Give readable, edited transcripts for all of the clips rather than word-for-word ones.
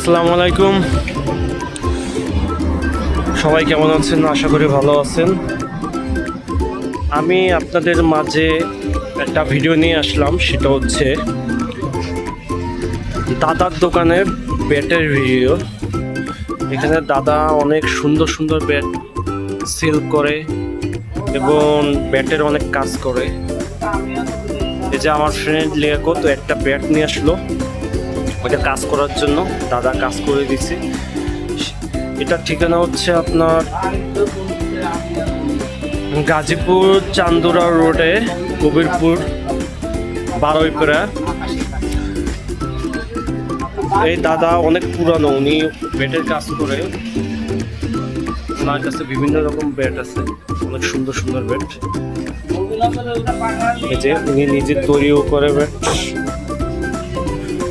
আসসালামু আলাইকুম, সবাই কেমন আছেন? আশা করি ভালো আছেন। আমি আপনাদের মাঝে একটা ভিডিও নিয়ে আসলাম, সেটা হচ্ছে দাদার দোকানের ব্যাটের ভিডিও। এখানে দাদা অনেক সুন্দর সুন্দর ব্যাট সেল করে এবং ব্যাটের অনেক কাজ করে। এই যে আমার ফ্রেন্ড লিয়াকো তো একটা ব্যাট নিয়ে আসলো ওইটা কাজ করার জন্য, দাদা কাজ করে দিছে। এটার ঠিকানা হচ্ছে আপনার গাজীপুর চান্দুরা রোডে, কবিরপুর বারোইপাড়া। এই দাদা অনেক পুরানো, উনি ব্যাটের কাজ করে। ওনার কাছে বিভিন্ন রকম ব্যাট আছে, অনেক সুন্দর সুন্দর ব্যাট। এই যে উনি নিজে তৈরিও করে ব্যাট,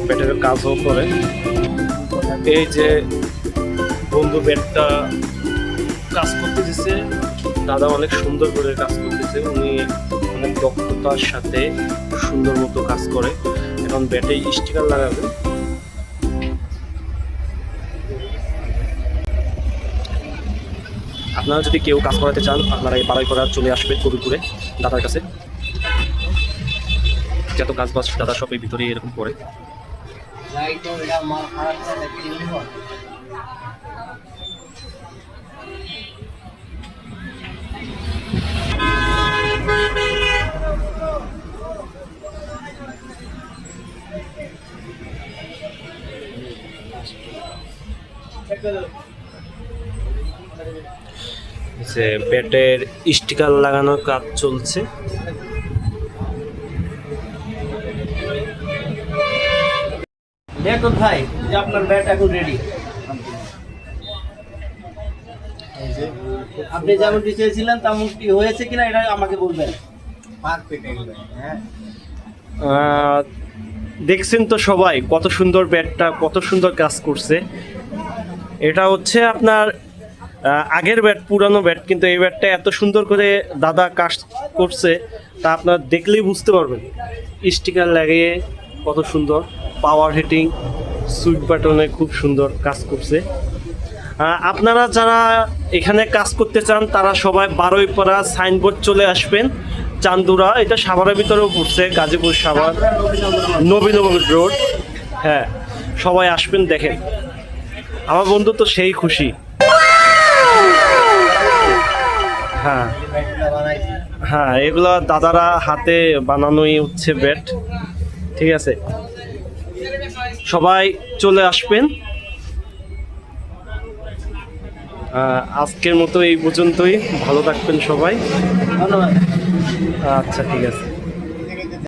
ব্যাটের কাজও করে। এই যে বন্ধু ব্যাটটা কাজ করতে দিচ্ছে, দাদা অনেক সুন্দর করে কাজ করতেছে। উনি অনেক দক্ষতার সাথে সুন্দর মতো কাজ করে। এখন ব্যাটে স্টিকার লাগাবে। আপনারা যদি কেউ কাজ করাতে চান, আপনারা এই বারোইপাড়া চলে আসবেন কবিরপুরে দাদার কাছে। যত কাজ বাজ দাদা সব এই ভিতরে এরকম করে। যে ব্যাটের স্টিকার লাগানোর কাজ চলছে। দেখুন ভাই, যে আপনার ব্যাট এখন রেডি। আপনি যেমনটি চেয়েছিলেন তেমনটি হয়েছে কিনা এটা আমাকে বলবেন। দেখছেন তো সবাই কত সুন্দর ব্যাটটা, কত সুন্দর কাজ করছে। এটা হচ্ছে আপনার আগের ব্যাট, পুরানো ব্যাট, কিন্তু এই ব্যাটটা এত সুন্দর করে দাদা কাজ করছে তা আপনার দেখলেই বুঝতে পারবেন। স্টিকার লাগিয়ে কত সুন্দর, পাওয়ার হিটিং, সুইচ বাটনে খুব সুন্দর কাজ করছে। আপনারা যারা এখানে কাজ করতে চান তারা সবাই বারোইপাড়া সাইনবোর্ড চলে আসবেন, চান্দুরা। এটা সাভারের ভিতরেও পড়ছে, গাজীপুর সাভার নবীনগর রোড। হ্যাঁ, সবাই আসবেন। দেখেন আমার বন্ধু তো সেই খুশি। হ্যাঁ হ্যাঁ, এগুলা দাদারা হাতে বানানোই হচ্ছে ব্যাট। ঠিক আছে, সবাই চলে আসবেন। আজকের মতো এই পর্যন্তই। ভালো থাকবেন সবাই। ধন্যবাদ। আচ্ছা, ঠিক আছে।